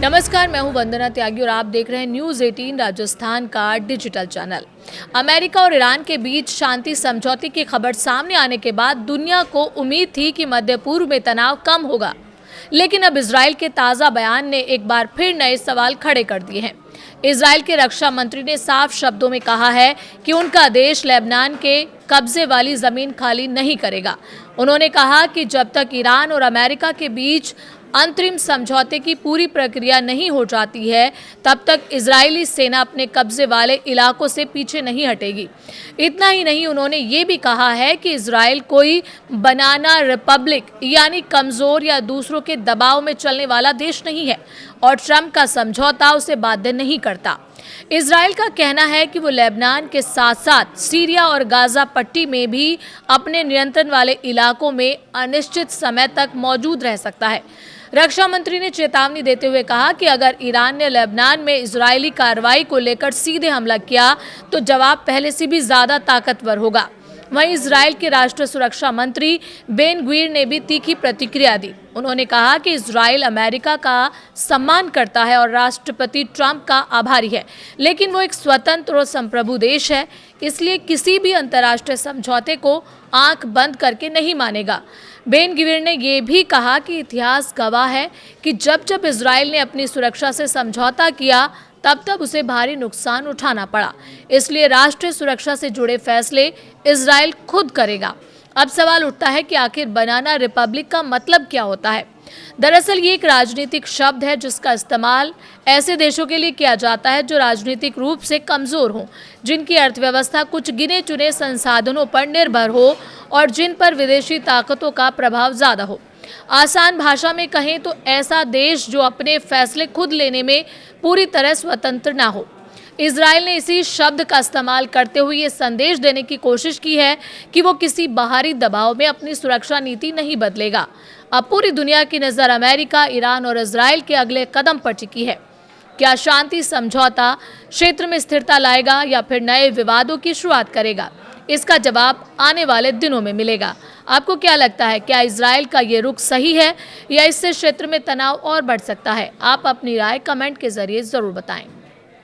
नमस्कार, मैं हूं वंदना त्यागी और आप देख रहे हैं न्यूज़ 18 राजस्थान का डिजिटल चैनल। अमेरिका और ईरान के बीच शांति समझौते की खबर सामने आने के बाद दुनिया को उम्मीद थी कि मध्य पूर्व में तनाव कम होगा, लेकिन अब इजराइल के ताज़ा बयान ने एक बार फिर नए सवाल खड़े कर दिए हैं। इजराइल के रक्षा मंत्री ने साफ शब्दों में कहा है कि उनका देश लेबनान के कब्जे वाली जमीन खाली नहीं करेगा। उन्होंने कहा कि जब तक ईरान और अमेरिका के बीच अंतरिम समझौते की पूरी प्रक्रिया नहीं हो जाती है, तब तक इजरायली सेना अपने कब्जे वाले इलाकों से पीछे नहीं हटेगी। इतना ही नहीं, उन्होंने ये भी कहा है कि इजराइल कोई बनाना रिपब्लिक यानी कमज़ोर या दूसरों के दबाव में चलने वाला देश नहीं है और ट्रंप का समझौता उसे बाध्य नहीं करता। इजराइल का कहना है कि वो लेबनान के साथ साथ सीरिया और गाजा पट्टी में भी अपने नियंत्रण वाले इलाकों में अनिश्चित समय तक मौजूद रह सकता है। रक्षा मंत्री ने चेतावनी देते हुए कहा कि अगर ईरान ने लेबनान में इजरायली कार्रवाई को लेकर सीधे हमला किया तो जवाब पहले से भी ज़्यादा ताकतवर होगा। वहीं इजराइल के राष्ट्रीय सुरक्षा मंत्री बेन ग्वीर ने भी तीखी प्रतिक्रिया दी। उन्होंने कहा कि इजराइल अमेरिका का सम्मान करता है और राष्ट्रपति ट्रंप का आभारी है, लेकिन वो एक स्वतंत्र और संप्रभु देश है, इसलिए किसी भी अंतर्राष्ट्रीय समझौते को आंख बंद करके नहीं मानेगा। बेन ग्वीर ने यह भी कहा कि इतिहास गवाह है कि जब जब इजराइल ने अपनी सुरक्षा से समझौता किया तब तब उसे भारी नुकसान उठाना पड़ा, इसलिए राष्ट्रीय सुरक्षा से जुड़े फैसले इजराइल खुद करेगा। अब सवाल उठता है कि आखिर बनाना रिपब्लिक का मतलब क्या होता है। दरअसल ये एक राजनीतिक शब्द है जिसका इस्तेमाल ऐसे देशों के लिए किया जाता है जो राजनीतिक रूप से कमज़ोर हों, जिनकी अर्थव्यवस्था कुछ गिने चुने संसाधनों पर निर्भर हो और जिन पर विदेशी ताकतों का प्रभाव ज़्यादा हो। आसान भाषा में कहें तो ऐसा देश जो अपने फैसले खुद लेने में पूरी तरह स्वतंत्र ना हो। इजराइल ने इसी शब्द का इस्तेमाल करते हुए ये संदेश देने की कोशिश की है कि वो किसी बाहरी दबाव में अपनी सुरक्षा नीति नहीं बदलेगा। अब पूरी दुनिया की नज़र अमेरिका, ईरान और इजराइल के अगले कदम पर टिकी है। क्या शांति समझौता क्षेत्र में स्थिरता लाएगा या फिर नए विवादों की शुरुआत करेगा? इसका जवाब आने वाले दिनों में मिलेगा। आपको क्या लगता है, क्या इजराइल का ये रुख सही है या इससे क्षेत्र में तनाव और बढ़ सकता है? आप अपनी राय कमेंट के जरिए ज़रूर बताएं।